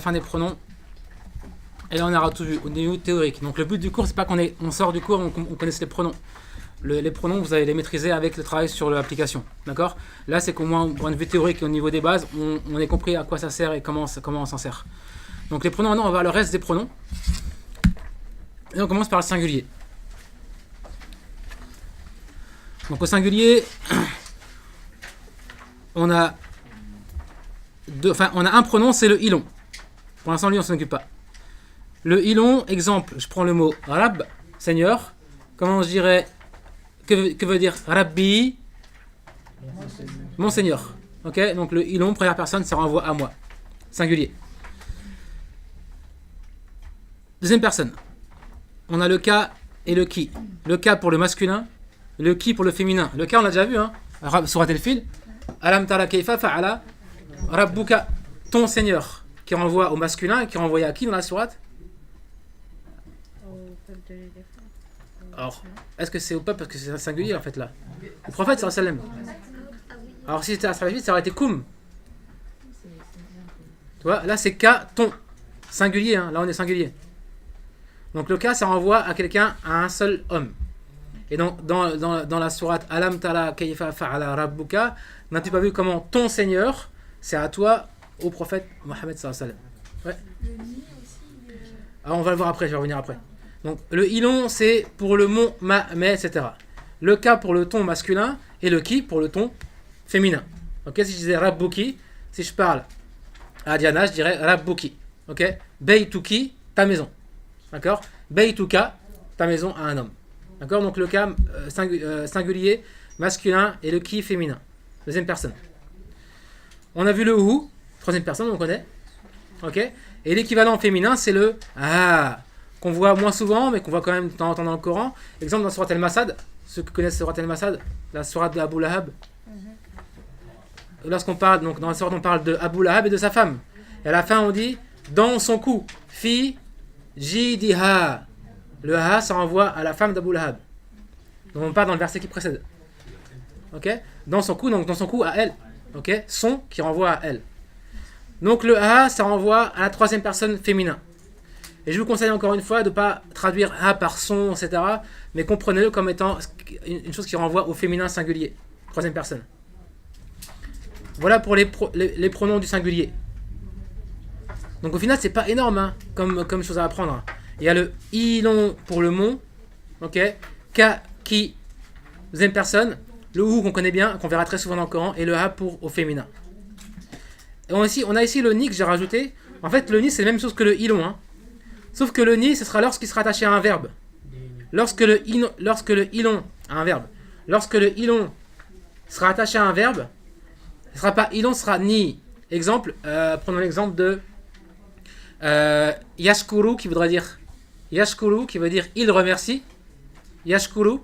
Fin des pronoms. Et là on aura tout vu au niveau théorique. Donc le but du cours, c'est pas on sort du cours, on connaisse les pronoms. Les pronoms, vous allez les maîtriser avec le travail sur l'application. D'accord? Là, c'est qu'au moins, au point de vue théorique et au niveau des bases, on ait compris à quoi ça sert et comment on s'en sert. Donc les pronoms, maintenant, on va voir le reste des pronoms. Et on commence par le singulier. Donc au singulier, on a un pronom, c'est le ilon. Pour l'instant, lui, on ne s'en occupe pas. Le ilon, exemple, je prends le mot Rab, Seigneur. Comment je dirais, que veut dire Rabbi? Mon Seigneur. Ok? Donc le ilon, première personne, ça renvoie à moi. Singulier. Deuxième personne. On a le ka et le ki. Le ka pour le masculin, le ki pour le féminin. Le ka, on l'a déjà vu, hein? Surat al-Fil. Alam tara kayfa fa'ala rabbuka, ton Seigneur, qui renvoie au masculin et qui renvoie à qui dans la sourate? Alors, est-ce que c'est au peuple parce que c'est un singulier en fait là? Le prophète sallallahu alayhi wa sallam. Alors si c'était à ça aurait été koum. Tu vois, là c'est ka, ton. Singulier, hein, là on est singulier. Donc le ka ça renvoie à quelqu'un, à un seul homme. Et donc dans la sourate Alam tara kayfa fa'ala rabbuka, n'as-tu pas vu comment ton Seigneur, c'est à toi, au prophète Mohammed sallallahu alayhi wa sallam. Ouais. Alors on va le voir après, je vais revenir après. Donc le ilon c'est pour le mon, ma, mais, etc. Le ka pour le ton masculin et le ki pour le ton féminin. Ok, si je disais rabbuki, si je parle à Diana, je dirais rabbuki. Ok, beituki, ta maison. D'accord, beituka, ta maison à un homme. D'accord, donc le ka singulier masculin et le ki féminin. Deuxième personne. On a vu le hu, troisième personne, on connaît. Ok, et l'équivalent féminin c'est le ah, qu'on voit moins souvent, mais qu'on voit quand même de temps en temps dans le Coran. Exemple dans Surat al-Masad, ceux qui connaissent Surat al-Masad, la Surat de Abu Lahab. Lorsqu'on parle, donc dans la Surat on parle de Abu Lahab et de sa femme. Et à la fin on dit dans son cou, fi jidiha. Le ha ça renvoie à la femme d'Abu Lahab. Donc on parle dans le verset qui précède. Ok, dans son cou, donc dans son cou à elle. Ok, son qui renvoie à elle. Donc le ha ça renvoie à la troisième personne féminin. Et je vous conseille encore une fois de ne pas traduire ha par son, etc. Mais comprenez-le comme étant une chose qui renvoie au féminin singulier, troisième personne. Voilà pour les pronoms du singulier. Donc au final, c'est pas énorme hein, comme chose à apprendre. Il y a le ilon pour le mon, ok, ka, ki, deuxième personne, le ou qu'on connaît bien, qu'on verra très souvent dans le Coran, et le ha pour au féminin. Et on a ici le ni que j'ai rajouté. En fait, le ni c'est la même chose que le ilon, hein. Sauf que le ni, ce sera lorsqu'il sera attaché à un verbe. Lorsque le ilon à un verbe. Lorsque le ilon sera attaché à un verbe, ce ne sera pas ilon, ce sera ni. Exemple, prenons l'exemple de yashkuru qui voudrait dire yashkuru qui veut dire il remercie. Yashkuru,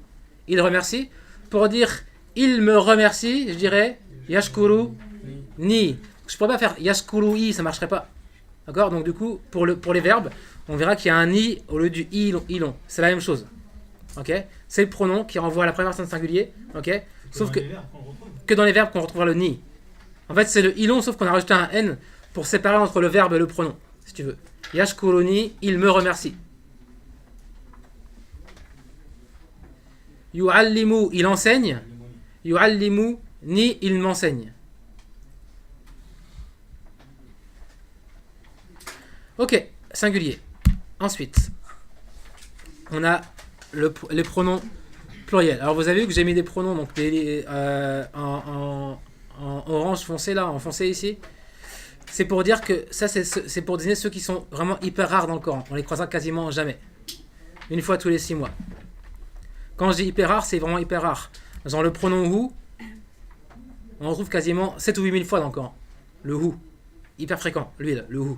il remercie. Pour dire il me remercie, je dirais yashkuru ni. Je ne pourrais pas faire yashkuru i, ça ne marcherait pas. D'accord? Donc du coup, pour les verbes, on verra qu'il y a un i au lieu du ilon. C'est la même chose. Ok? C'est le pronom qui renvoie à la première personne singulier. Ok? Sauf que dans les verbes qu'on retrouvera le ni. En fait, c'est le ilon, sauf qu'on a rajouté un n pour séparer entre le verbe et le pronom, si tu veux. Yashkuruni, il me remercie. Yu'allimu, il enseigne. Yu'allimu, ni, il m'enseigne. Ok, singulier. Ensuite, on a les pronoms pluriels. Alors vous avez vu que j'ai mis des pronoms donc en orange foncé là, en foncé ici. C'est pour dire que ça c'est pour désigner ceux qui sont vraiment hyper rares dans le Coran. On les croisera quasiment jamais. Une fois tous les 6 mois. Quand je dis hyper rare, c'est vraiment hyper rare. Genre le pronom hu, on le retrouve quasiment 7 ou 8 000 fois dans le Coran. Le hu, hyper fréquent, lui là, le hu.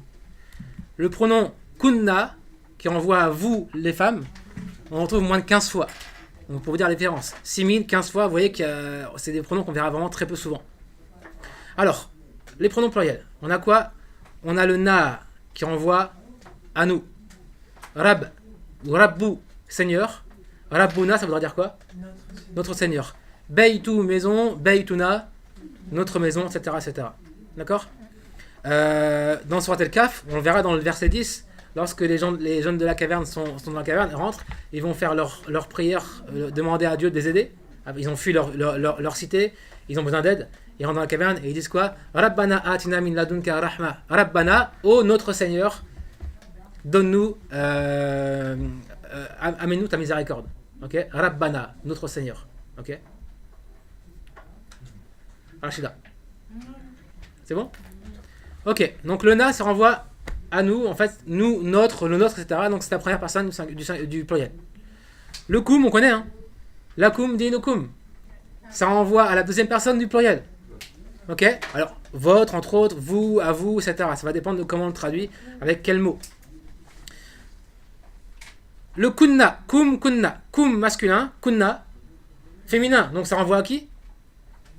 Le pronom kunna, qui renvoie à vous, les femmes, on retrouve moins de 15 fois. Donc pour vous dire la différence. 6 000, 15 fois, vous voyez que c'est des pronoms qu'on verra vraiment très peu souvent. Alors, les pronoms pluriels. On a quoi? On a le na, qui renvoie à nous. Rab, ou rabbu, Seigneur. Rabbuna, ça voudra dire quoi? Notre Seigneur. Beitu, maison. Beituna, notre maison, etc. etc. D'accord? dans Surat Al-Kahf, on le verra dans le verset 10, lorsque les jeunes de la caverne sont dans la caverne, ils rentrent, ils vont faire leur prière, demander à Dieu de les aider. Ils ont fui leur cité, ils ont besoin d'aide. Ils rentrent dans la caverne et ils disent quoi? Rabbana atina min ladunka rahma. Rabbana, ô notre Seigneur, donne-nous, amène-nous ta miséricorde. Ok? Rabbana, notre Seigneur. Ok? Rachida. C'est bon? Ok, donc le na, ça renvoie à nous, en fait, nous, notre, le nôtre, etc. Donc c'est la première personne du pluriel. Le kum, on connaît, hein? Lakum dinukum. Ça renvoie à la deuxième personne du pluriel. Ok? Alors, votre, entre autres, vous, à vous, etc. Ça va dépendre de comment on le traduit, avec quel mot. Le kunna, kunna, kum masculin, kunna féminin. Donc ça renvoie à qui?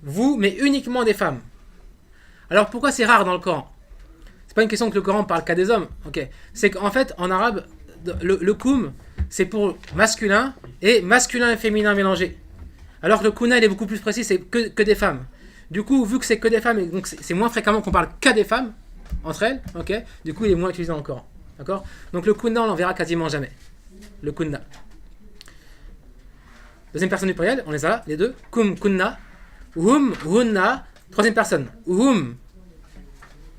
Vous, mais uniquement des femmes. Alors pourquoi c'est rare dans le Coran? C'est pas une question que le Coran parle qu'à des hommes. Ok. C'est qu'en fait, en arabe, le kum, c'est pour masculin et féminin mélangés. Alors que le kunna, il est beaucoup plus précis, c'est que des femmes. Du coup, vu que c'est que des femmes, et donc c'est moins fréquemment qu'on parle qu'à des femmes entre elles, ok. Du coup, il est moins utilisé dans le Coran. D'accord? Donc le kunna, on l'en verra quasiment jamais. Le kunna. Deuxième personne du pluriel, on les a là, les deux. Kum, kunna. Hum, hunna. Troisième personne. Hum.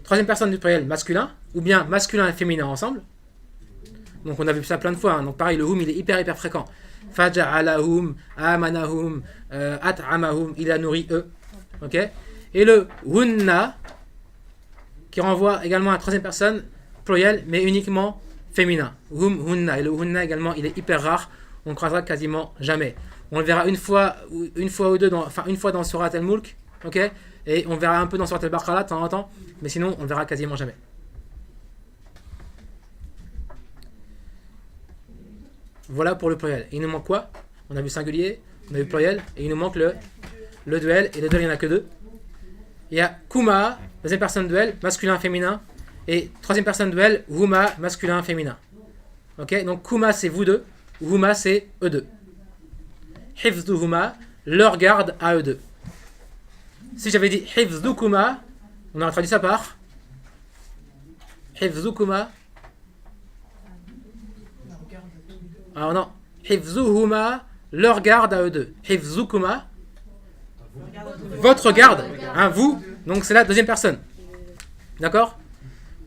Troisième personne du pluriel masculin, ou bien masculin et féminin ensemble. Donc on a vu ça plein de fois. Hein. Donc pareil, le hum, il est hyper fréquent. Faja'alahum, amanahum, at'amahum, il a nourri eux. Ok? Et le hunna, qui renvoie également à la troisième personne pluriel, mais uniquement féminin. Hum, hunna. Et le hunna également, il est hyper rare. On ne croisera quasiment jamais. On le verra une fois ou deux, une fois dans Surat Al-Mulk. Ok? Et on verra un peu dans Surat Al-Baqarah de temps en temps. Mais sinon, on le verra quasiment jamais. Voilà pour le pluriel. Et il nous manque quoi? On a vu singulier, on a vu pluriel, et il nous manque le duel. Et le duel, il n'y en a que deux. Il y a kuma, deuxième personne duel, masculin, féminin. Et troisième personne duel, huma, masculin, féminin. Ok? Donc kuma, c'est vous deux. Huma, c'est eux deux. Hifzuhuma, leur garde à eux deux. Si j'avais dit hifzukuma, on aurait traduit ça par hifzukuma. Alors non, hifzuhuma, leur garde à eux deux. Hifzukuma, votre garde, hein, vous. Donc c'est la deuxième personne. D'accord?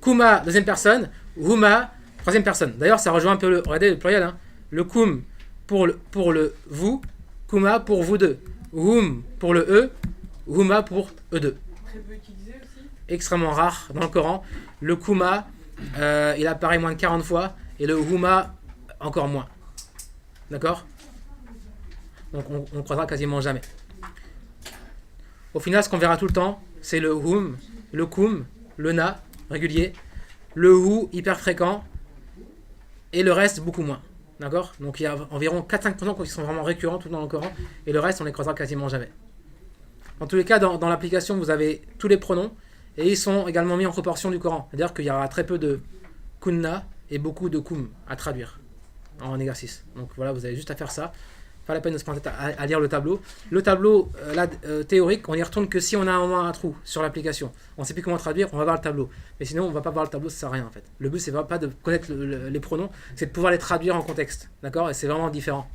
Kuma, deuxième personne. Huma, troisième personne. D'ailleurs, ça rejoint un peu regardez, le pluriel. Hein. Le kum pour le vous. Kuma pour vous deux. Hum pour le eux. Huma pour eux deux. Très peu utilisé aussi. Extrêmement rare dans le Coran. Le kuma, il apparaît moins de 40 fois. Et le huma, encore moins. D'accord? Donc on croisera quasiment jamais. Au final, ce qu'on verra tout le temps, c'est le hum, le kum, le na, régulier, le hu, hyper fréquent, et le reste, beaucoup moins. D'accord? Donc il y a environ 4-5% qui sont vraiment récurrents tout dans le Coran, et le reste, on les croisera quasiment jamais. En tous les cas, dans l'application, vous avez tous les pronoms, et ils sont également mis en proportion du Coran. C'est-à-dire qu'il y aura très peu de kunna et beaucoup de kum à traduire en exercice. Donc voilà, vous avez juste à faire ça. Pas la peine de se prendre à lire le tableau. Le tableau théorique, on y retourne que si on a un trou sur l'application. On ne sait plus comment traduire, on va voir le tableau. Mais sinon, on ne va pas voir le tableau, ça ne sert à rien en fait. Le but, c'est pas de connaître les pronoms, c'est de pouvoir les traduire en contexte. D'accord? Et c'est vraiment différent.